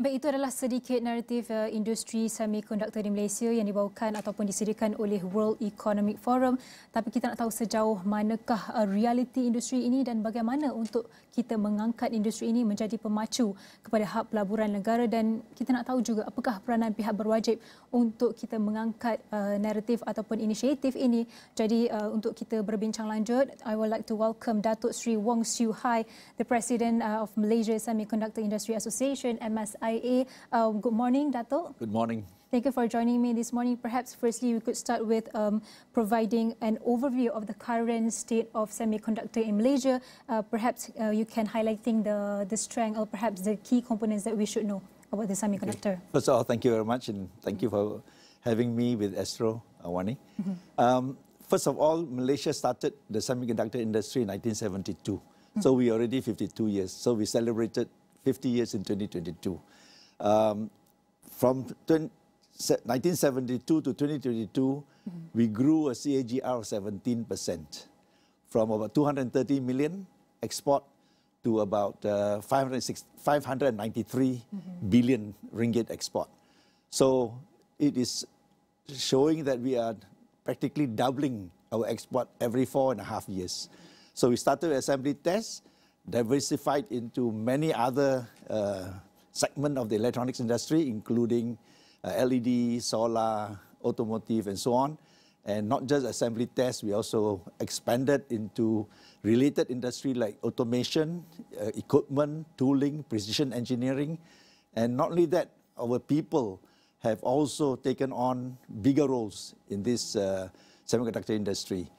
Baik, itu adalah sedikit naratif industri semiconductor di Malaysia yang dibawakan ataupun disediakan oleh World Economic Forum. Tapi kita nak tahu sejauh manakah realiti industri ini dan bagaimana untuk kita mengangkat industri ini menjadi pemacu kepada hub pelaburan negara, dan kita nak tahu juga apakah peranan pihak berwajib untuk kita mengangkat naratif ataupun inisiatif ini. Jadi untuk kita berbincang lanjut, I would like to welcome Datuk Sri Wong Siew Hai, the President of Malaysia Semiconductor Industry Association, MSIA. Good morning, Dato'. Good morning. Thank you for joining me this morning. Perhaps firstly, we could start with providing an overview of the current state of semiconductor in Malaysia. Perhaps you can highlighting the strength or perhaps the key components that we should know about the semiconductor. Okay. First of all, thank you very much, and thank you for having me with Astro, AWANI. First of all, Malaysia started the semiconductor industry in 1972. So we already 52 years. So we celebrated 50 years in 2022. From 1972 to 2022, we grew a CAGR of 17%, from about 230 million export to about 593 billion ringgit export. So it is showing that we are practically doubling our export every 4.5 years. So we started with assembly tests, diversified into many other segments of the electronics industry, including LED, solar, automotive, and so on. And not just assembly tests, we also expanded into related industry like automation, equipment, tooling, precision engineering. And not only that, our people have also taken on bigger roles in this semiconductor industry.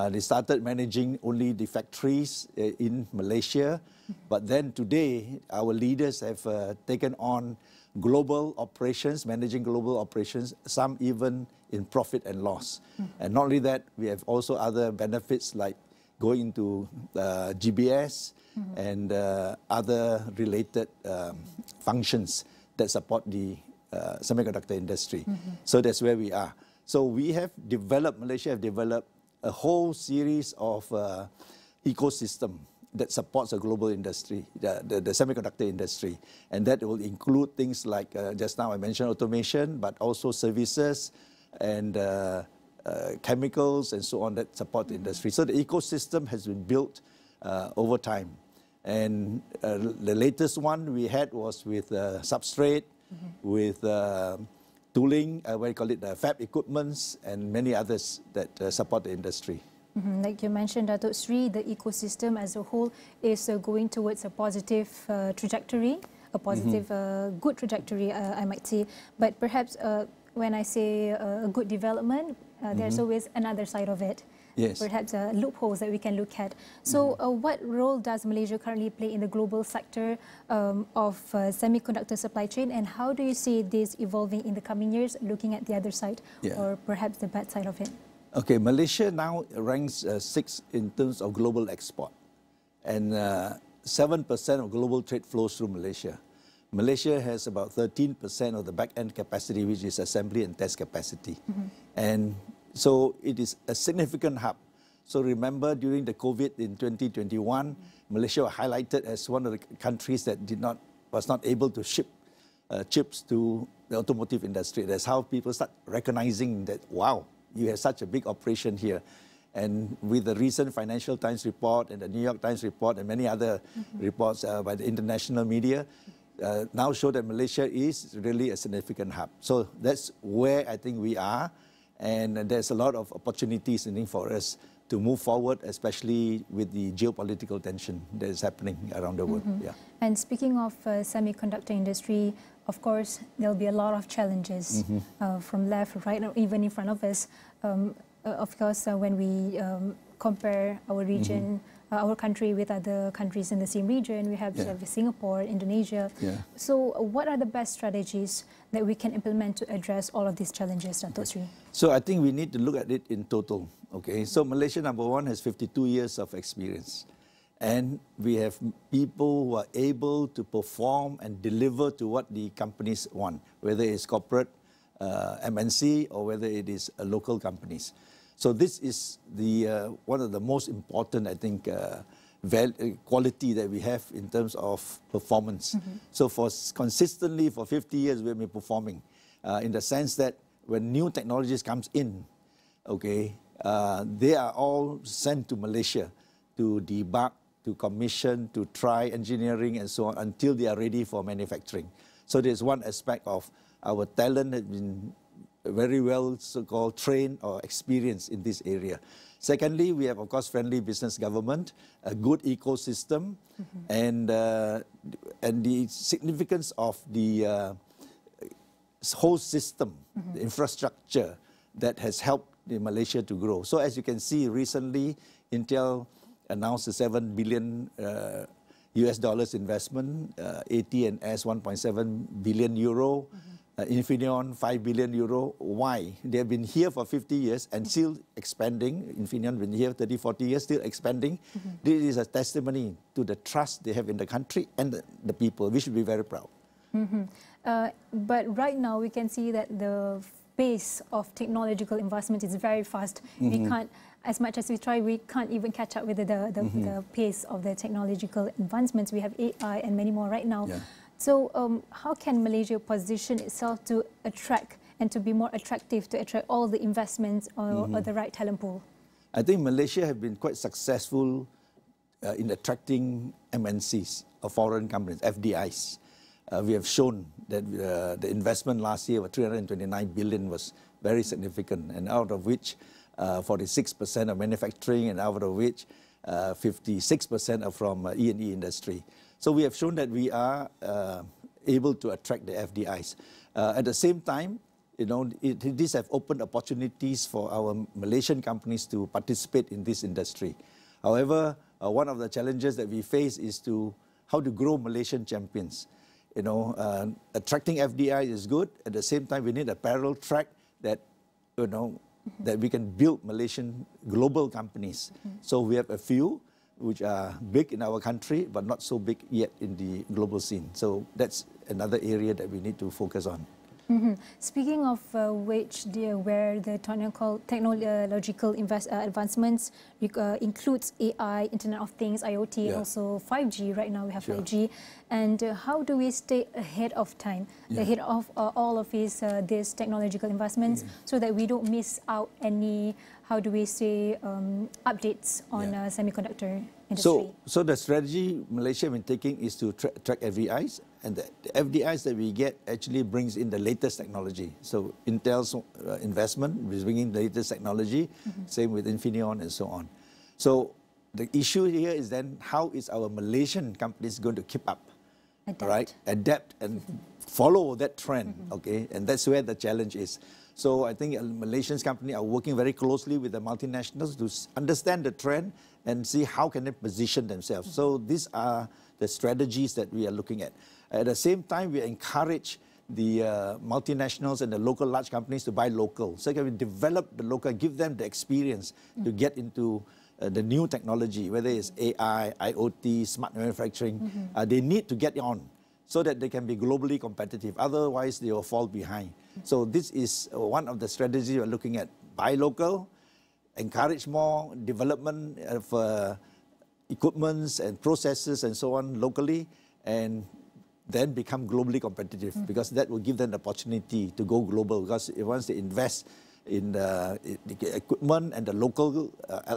They started managing only the factories in Malaysia, but then today our leaders have taken on global operations, managing global operations, some even in profit and loss. And not only that, we have also other benefits like going into GBS and other related functions that support the semiconductor industry. So that's where we are. So we have developed, Malaysia have developed a whole series of ecosystem that supports a global industry, the semiconductor industry. And that will include things like, just now I mentioned automation, but also services and chemicals and so on that support the industry. So the ecosystem has been built over time. And the latest one we had was with substrate, with tooling, we call it fab equipments, and many others that support the industry. Like you mentioned, Datuk Sri, the ecosystem as a whole is going towards a positive trajectory, a positive, good trajectory, I might say. But perhaps when I say a good development, there's always another side of it. Yes. Perhaps loopholes that we can look at. So what role does Malaysia currently play in the global sector of semiconductor supply chain, and how do you see this evolving in the coming years, looking at the other side, or perhaps the bad side of it? Okay, Malaysia now ranks 6th in terms of global export, and 7% of global trade flows through Malaysia. Malaysia has about 13% of the back-end capacity, which is assembly and test capacity. And so it is a significant hub. So remember, during the COVID in 2021, Malaysia was highlighted as one of the countries that was not able to ship chips to the automotive industry. That's how people start recognizing that, wow, you have such a big operation here. And with the recent Financial Times report and the New York Times report and many other reports by the international media, now show that Malaysia is really a significant hub. So that's where I think we are. And there's a lot of opportunities in it for us to move forward, especially with the geopolitical tension that is happening around the world. And speaking of semiconductor industry, of course, there'll be a lot of challenges from left, right, or even in front of us. Of course, when we compare our region, our country with other countries in the same region, we have Singapore, Indonesia. So what are the best strategies that we can implement to address all of these challenges, Datuk Sri? So I think we need to look at it in total. Okay, so Malaysia, number one, has 52 years of experience. And we have people who are able to perform and deliver to what the companies want, whether it's corporate, MNC, or whether it is local companies. So this is the one of the most important, I think, quality that we have in terms of performance. So consistently for 50 years, we've been performing in the sense that when new technologies comes in, okay, they are all sent to Malaysia to debug, to commission, to try engineering and so on until they are ready for manufacturing. So there's one aspect of our talent has been very well so-called trained or experienced in this area. Secondly, we have, of course, friendly business government, a good ecosystem, and the significance of the whole system, the infrastructure that has helped Malaysia to grow. So as you can see, recently, Intel announced a $7 billion US dollars investment, AT&S 1.7 billion euro, Infineon 5 billion euro. Why? They have been here for 50 years and still expanding. Infineon been here 30, 40 years, still expanding. This is a testimony to the trust they have in the country and the people. We should be very proud. But right now we can see that the pace of technological investment is very fast. We can't, as much as we try, we can't even catch up with the pace of the technological advancements. We have AI and many more right now. So how can Malaysia position itself to attract and to be more attractive, to attract all the investments or the right talent pool? I think Malaysia have been quite successful in attracting MNCs, or foreign companies, FDIs. We have shown that the investment last year of 329 billion was very significant, and out of which 46% are manufacturing, and out of which 56% are from E&E industry. So we have shown that we are able to attract the FDIs. At the same time, you know, these have opened opportunities for our Malaysian companies to participate in this industry. However, one of the challenges that we face is how to grow Malaysian champions. You know, attracting FDI is good. At the same time, we need a parallel track that, you know, that we can build Malaysian global companies. So we have a few which are big in our country, but not so big yet in the global scene. So that's another area that we need to focus on. Speaking of which, where the technological advancements includes AI, Internet of Things, IoT, and also 5G. Right now we have 5G. And how do we stay ahead of time, ahead of all of these technological investments, so that we don't miss out any, how do we say, updates on semiconductor industry? So the strategy Malaysia has been taking is to track FDIs, and the FDIs that we get actually brings in the latest technology. So Intel's investment is bringing the latest technology, same with Infineon and so on. So the issue here is then how is our Malaysian companies going to keep up, adapt and follow that trend, okay? And that's where the challenge is. So I think Malaysian companies are working very closely with the multinationals to understand the trend and see how can they position themselves. So these are the strategies that we are looking at. At the same time, we encourage the multinationals and the local large companies to buy local. So can we develop the local, give them the experience to get into the new technology, whether it's AI, IoT, smart manufacturing. They need to get on so that they can be globally competitive. Otherwise, they will fall behind. So this is one of the strategies we're looking at. Buy local, encourage more development of equipments and processes and so on locally, and then become globally competitive, because that will give them the opportunity to go global. Because once they invest in the equipment and the local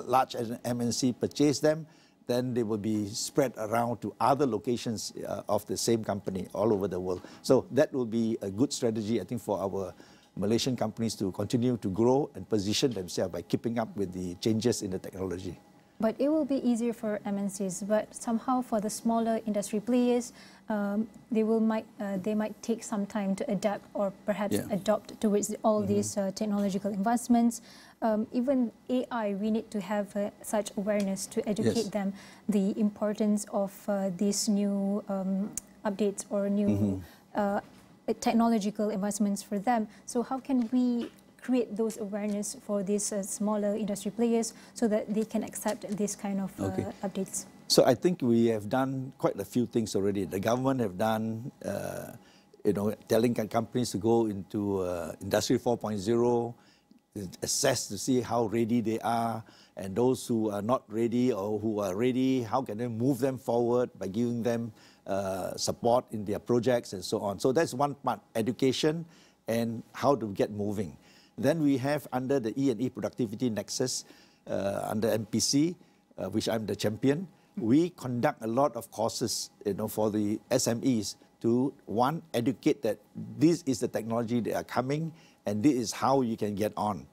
large MNC purchase them, then they will be spread around to other locations of the same company all over the world. So that will be a good strategy, I think, for our Malaysian companies to continue to grow and position themselves by keeping up with the changes in the technology. But it will be easier for MNCs, but somehow for the smaller industry players, they might take some time to adapt or perhaps adopt towards all these technological advancements. Even AI, we need to have such awareness to educate them the importance of these new updates or new technological advancements for them. So how can we create those awareness for these smaller industry players so that they can accept this kind of updates? So I think we have done quite a few things already. The government have done, you know, telling companies to go into Industry 4.0, assess to see how ready they are, and those who are not ready or who are ready, how can they move them forward by giving them support in their projects and so on. So that's one part, education and how to get moving. Then we have under the E&E Productivity Nexus, under MPC, which I'm the champion, we conduct a lot of courses, for the SMEs to, one, educate that this is the technology that are coming and this is how you can get on.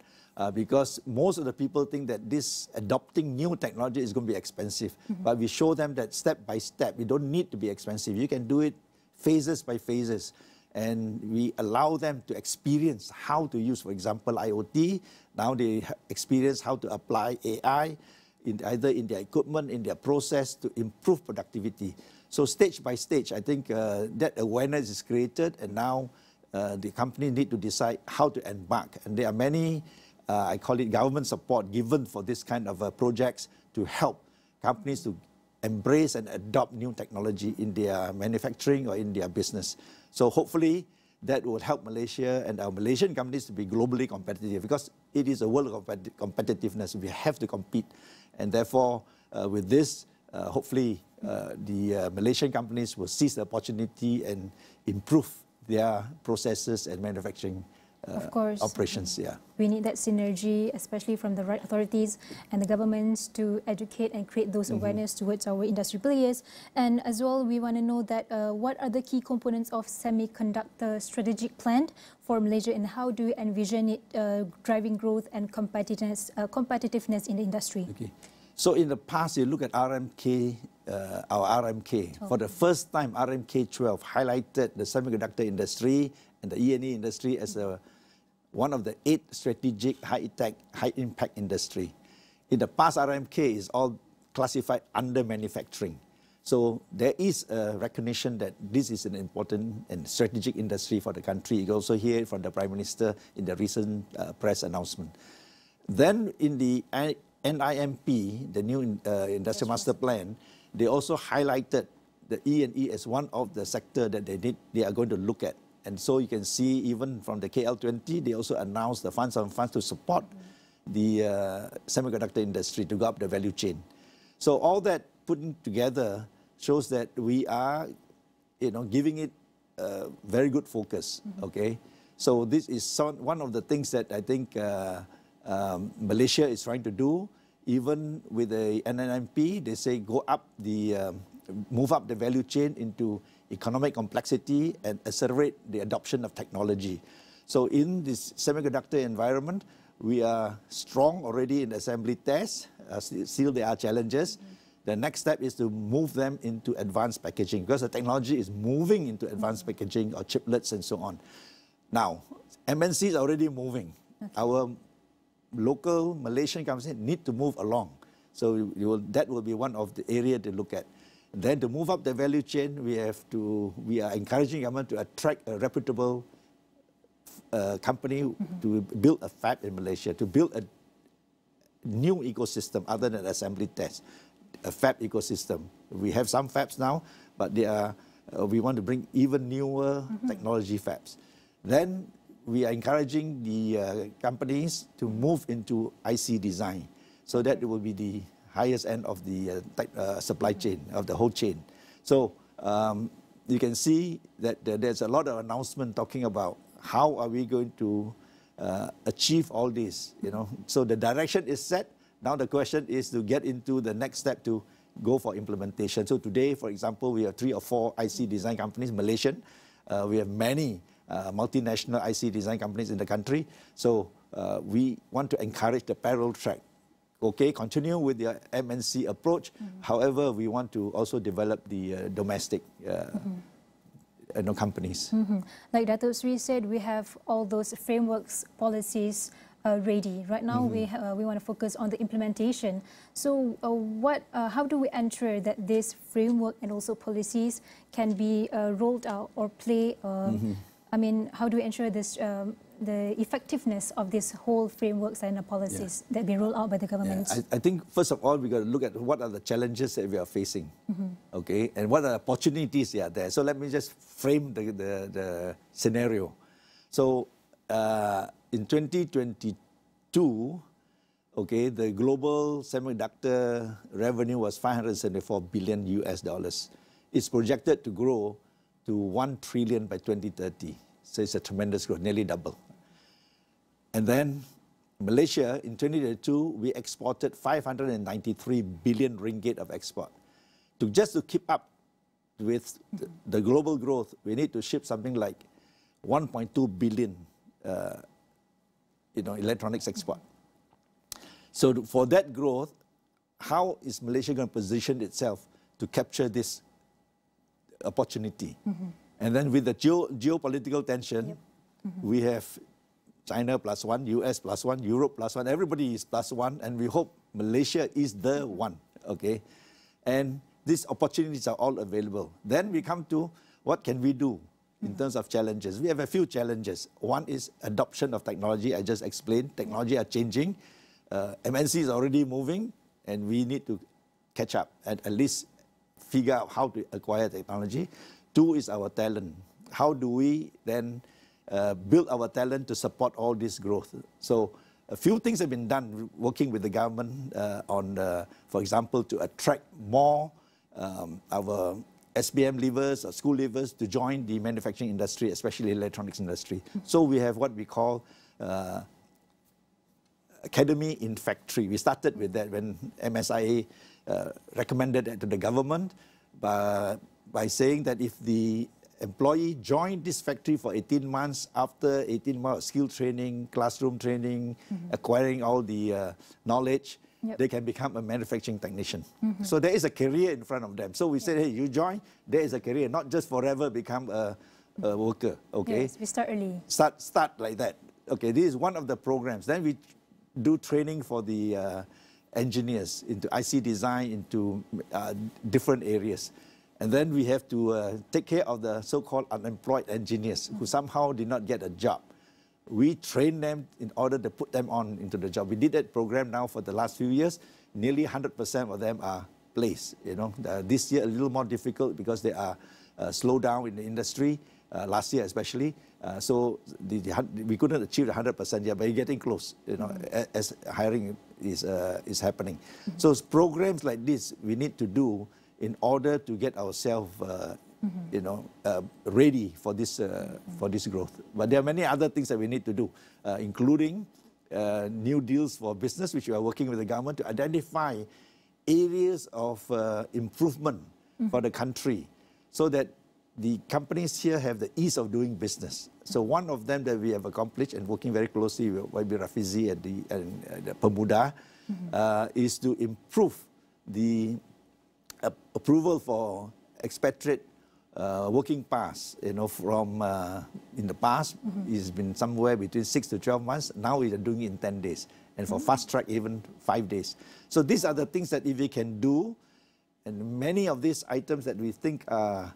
Because most of the people think that this adopting new technology is going to be expensive. But we show them that step by step, you don't need to be expensive. You can do it phases by phases. And we allow them to experience how to use, for example, IoT. Now they experience how to apply AI, either in their equipment, in their process, to improve productivity. So stage by stage, I think that awareness is created, and now the company need to decide how to embark. And there are many, I call it government support given for this kind of projects to help companies to embrace and adopt new technology in their manufacturing or in their business. So hopefully that will help Malaysia and our Malaysian companies to be globally competitive, because it is a world of competitiveness. We have to compete. And therefore, with this, hopefully the Malaysian companies will seize the opportunity and improve their processes and manufacturing of course, operations. Yeah, we need that synergy, especially from the right authorities and the governments, to educate and create those awareness towards our industry players. And as well, we want to know that what are the key components of semiconductor strategic plan for Malaysia, and how do you envision it driving growth and competitiveness in the industry? Okay. So in the past, you look at RMK, our RMK. For the first time, RMK 12 highlighted the semiconductor industry and the E&E industry as one of the 8 strategic high-tech, high-impact industry. In the past, RMK is all classified under manufacturing. So there is a recognition that this is an important and strategic industry for the country. You also hear it from the Prime Minister in the recent press announcement. Then in the NIMP, the new Industrial Master Plan, they also highlighted the E&E as one of the sector that they are going to look at. And so you can see even from the KL20, they also announced the funds to support the semiconductor industry to go up the value chain. So all that putting together shows that we are, giving it very good focus. Okay, so this is one of the things that I think Malaysia is trying to do. Even with the NNMP, they say go up move up the value chain into economic complexity and accelerate the adoption of technology. So in this semiconductor environment, we are strong already in assembly tests. Still there are challenges. The next step is to move them into advanced packaging, because the technology is moving into advanced packaging or chiplets and so on. Now, MNCs are already moving. Okay. Our local Malaysian companies need to move along. So that will be one of the areas to look at. Then to move up the value chain, we are encouraging government to attract a reputable company to build a fab in Malaysia, to build a new ecosystem other than assembly test, a fab ecosystem. We have some fabs now, but we want to bring even newer technology fabs. Then we are encouraging the companies to move into IC design, so that it will be the highest end of the supply chain, of the whole chain. So you can see that there's a lot of announcement talking about how are we going to achieve all this, So the direction is set. Now the question is to get into the next step to go for implementation. So today, for example, we have 3 or 4 IC design companies, Malaysian. We have many multinational IC design companies in the country. So we want to encourage the parallel track. Okay, continue with the MNC approach. However, we want to also develop the domestic companies. Like Dato' Sri said, we have all those frameworks, policies ready. Right now, we want to focus on the implementation. So how do we ensure that this framework and also policies can be rolled out or play? I mean, how do we ensure this? The effectiveness of this whole frameworks and the policies that be rolled out by the government? Yeah. I think first of all, we got to look at what are the challenges that we are facing, okay, and what are the opportunities that are there. So let me just frame the scenario. So in 2022, okay, the global semiconductor revenue was $574 billion US. It's projected to grow to 1 trillion by 2030. So it's a tremendous growth, nearly double. And then Malaysia, in 2022, we exported 593 billion ringgit of export. Just to keep up with the global growth, we need to ship something like 1.2 billion electronics export. So for that growth, how is Malaysia going to position itself to capture this opportunity? And then with the geopolitical tension, we have China +1, US +1, Europe +1, everybody is +1, and we hope Malaysia is the one, okay? And these opportunities are all available. Then we come to what can we do in terms of challenges. We have a few challenges. One is adoption of technology. I just explained, technology are changing. MNC is already moving, and we need to catch up and at least figure out how to acquire technology. Two is our talent. How do we then build our talent to support all this growth? So a few things have been done working with the government on, for example, to attract more our SBM leavers or school leavers to join the manufacturing industry, especially electronics industry. So we have what we call Academy in Factory. We started with that when MSIA recommended that to the government by saying that if the employee joined this factory for 18 months, after 18 months skill training, classroom training, acquiring all the knowledge, they can become a manufacturing technician. So there is a career in front of them. So we said, hey, you join, there is a career, not just forever become a worker, okay? Yes, we start early. Start like that. Okay, this is one of the programs. Then we do training for the engineers into IC design, into different areas. And then we have to take care of the so-called unemployed engineers who somehow did not get a job. We train them in order to put them on into the job. We did that program now for the last few years. Nearly 100% of them are placed. This year a little more difficult because they are slowed down in the industry, last year especially. So we couldn't achieve 100% yet, but we're getting close, as hiring is happening. So programs like this we need to do in order to get ourselves ready for this growth. But there are many other things that we need to do, including new deals for business, which we are working with the government to identify areas of improvement for the country so that the companies here have the ease of doing business. So one of them that we have accomplished and working very closely with YB Rafizi and the Pemuda is to improve the approval for expatriate working pass. From in the past, it's been somewhere between 6 to 12 months. Now we are doing it in 10 days. And for fast track, even 5 days. So these are the things that if we can do, and many of these items that we think are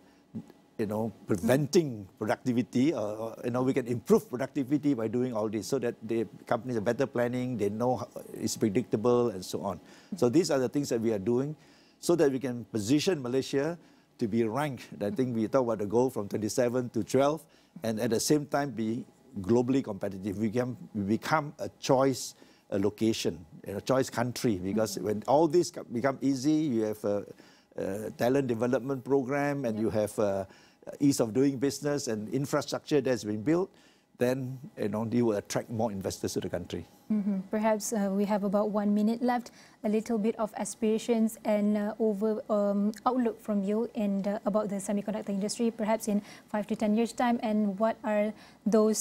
preventing productivity, or we can improve productivity by doing all this so that the companies are better planning, they know it's predictable and so on. So these are the things that we are doing so that we can position Malaysia to be ranked. I think we talk about the goal from 27 to 12, and at the same time be globally competitive. We become a choice location, a choice country, because when all this become easy, you have a talent development program, and you have ease of doing business and infrastructure that's been built, then you will attract more investors to the country. Perhaps we have about 1 minute left. A little bit of aspirations and outlook from you and about the semiconductor industry, perhaps in 5 to 10 years' time, and what are those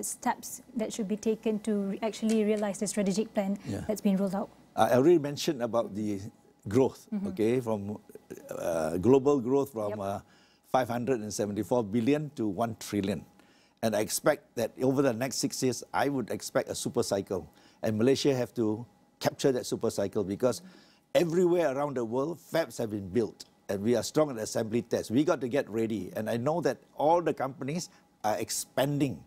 steps that should be taken to actually realize the strategic plan that's been rolled out? I already mentioned about the growth, okay, from global growth from 574 billion to 1 trillion. And I expect that over the next 6 years, I would expect a super cycle. And Malaysia have to capture that super cycle because everywhere around the world, fabs have been built. And we are strong at assembly tests. We got to get ready. And I know that all the companies are expanding,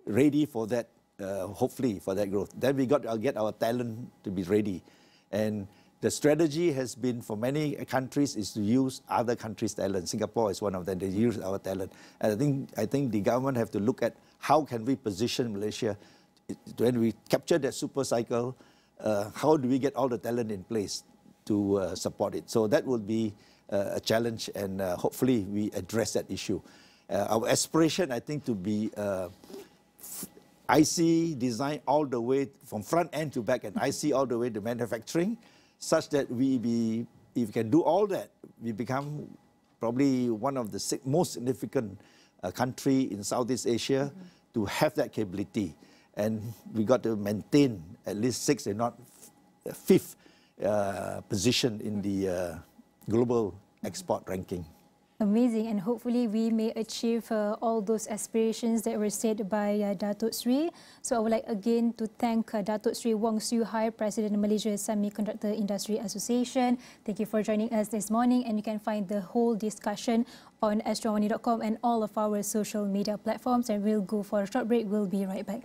ready for that, hopefully for that growth. Then we got to get our talent to be ready. And the strategy has been for many countries is to use other countries' talent. Singapore is one of them. They use our talent. And I think the government have to look at how can we position Malaysia when we capture that super cycle, how do we get all the talent in place to support it? So that will be a challenge, and hopefully we address that issue. Our aspiration, I think, to be IC design all the way from front end to back end, IC all the way to manufacturing, such that if we can do all that, we become probably one of the most significant country in Southeast Asia to have that capability. And we got to maintain at least 6th, if not 5th position in the global export ranking. Amazing, and hopefully we may achieve all those aspirations that were said by Datuk Sri. So I would like again to thank Datuk Sri Wong Siew Hai, President of Malaysia Semiconductor Industry Association. Thank you for joining us this morning, and you can find the whole discussion on AstroAwani.com and all of our social media platforms. And we'll go for a short break. We'll be right back.